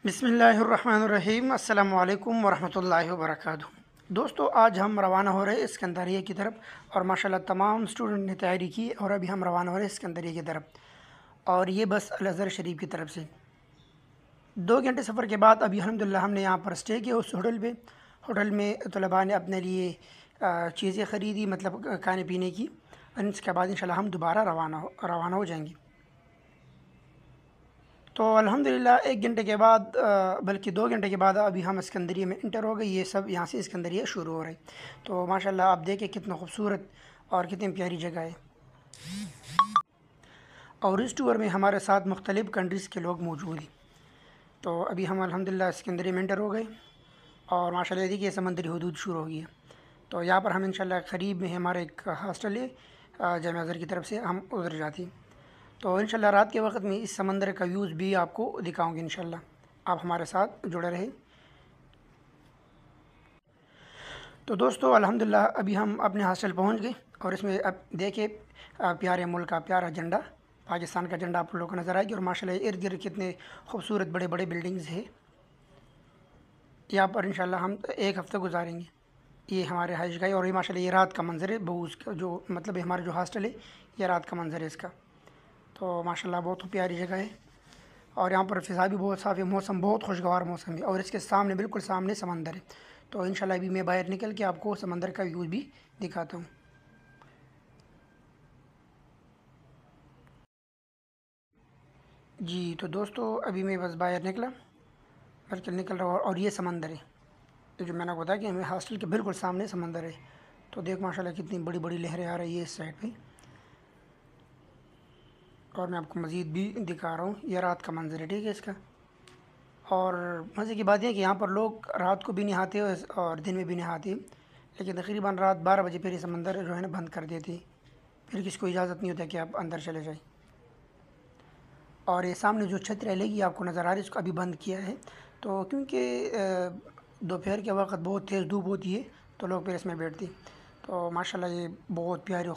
بسم اللہ الرحمن الرحیم۔ السلام علیکم ورحمۃ اللہ وبرکاتہ۔ دوستو، آج ہم روانہ ہو رہے ہیں اسکندریہ کی طرف، اور ماشاءاللہ تمام اسٹوڈنٹ نے تیاری کی اور ابھی ہم روانہ ہو رہے ہیں اسکندریہ کی طرف، اور یہ بس الازہر شریف کی طرف سے 2 گھنٹے سفر کے بعد ابھی الحمدللہ ہم نے یہاں پر اسٹے کیا اس ہوٹل پہ۔ ہوٹل میں طلباء نے اپنے لیے چیزیں خریدی، مطلب کھانے پینے کی، اور اس کے بعد انشاءاللہ ہم دوبارہ روانہ ہو جائیں گے۔ تو الحمدللہ 1 گھنٹے کے بعد، بلکہ 2 گھنٹے کے بعد ابھی ہم اسکندریہ میں انٹر ہو گئے۔ یہ سب یہاں سے اسکندریہ شروع ہو رہے۔ تو ماشاءاللہ آپ دیکھیں کتنا خوبصورت اور کتنی پیاری جگہ ہے، اور اس ٹور میں ہمارے ساتھ مختلف کنٹریز کے لوگ موجود ہیں۔ تو ابھی ہم الحمدللہ اسکندریہ میں انٹر ہو گئے، اور ماشاءاللہ دیکھیے سمندری حدود شروع ہو گئی ہے۔ تو یہاں پر ہم انشاءاللہ قریب میں ہمارا ایک ہاسٹل ہے، جامعہ ازہر کی طرف سے ہم ادھر جاتے ہیں۔ تو انشاءاللہ رات کے وقت میں اس سمندر کا ویوز بھی آپ کو دکھاؤں گے انشاءاللہ، آپ ہمارے ساتھ جڑے رہیں۔ تو دوستو الحمدللہ ابھی ہم اپنے ہاسٹل پہنچ گئے، اور اس میں اب دیکھیں پیارے ملک کا پیارا جھنڈا، پاکستان کا جھنڈا آپ لوگوں کو نظر آئے گی، اور ماشاءاللہ ارد گرد کتنے خوبصورت بڑے بڑے بلڈنگز ہیں۔ یہاں پر انشاءاللہ ہم 1 ہفتہ گزاریں گے۔ یہ ہمارے رہائش گاہ ہے، اور یہ ماشاءاللہ یہ رات کا منظر ہے، بہت کا جو مطلب ہمارا جو ہاسٹل ہے یہ رات کا منظر ہے اس کا۔ تو ماشاءاللہ بہت پیاری جگہ ہے، اور یہاں پر فضا بھی بہت صاف ہے، موسم بہت خوشگوار موسم ہے، اور اس کے سامنے بالکل سامنے سمندر ہے۔ تو انشاءاللہ ابھی میں باہر نکل کے آپ کو سمندر کا ویو بھی دکھاتا ہوں۔ جی تو دوستو ابھی میں بس باہر نکل رہا ہوں، اور یہ سمندر ہے، تو جو میں نے بتایا کہ ہمیں ہاسٹل کے بالکل سامنے سمندر ہے۔ تو دیکھ ماشاءاللہ کتنی بڑی بڑی لہریں آ رہی ہے اس سائڈ پہ، اور میں آپ کو مزید بھی دکھا رہا ہوں۔ یہ رات کا منظر ہے، ٹھیک ہے اس کا۔ اور مزے کی بات یہ ہے کہ یہاں پر لوگ رات کو بھی نہاتے اور دن میں بھی نہاتے، لیکن تقریباً رات 12 بجے پھر یہ سمندر جو ہے نا بند کر دیتے، پھر کسی کو اجازت نہیں ہوتا کہ آپ اندر چلے جائیں۔ اور یہ سامنے جو چھتریاں لگی آپ کو نظر آ رہی ہے، اس کو ابھی بند کیا ہے، تو کیونکہ دوپہر کے وقت بہت تیز دھوپ ہوتی ہے، تو لوگ پھر اس میں بیٹھتے۔ تو ماشاءاللہ یہ بہت پیاری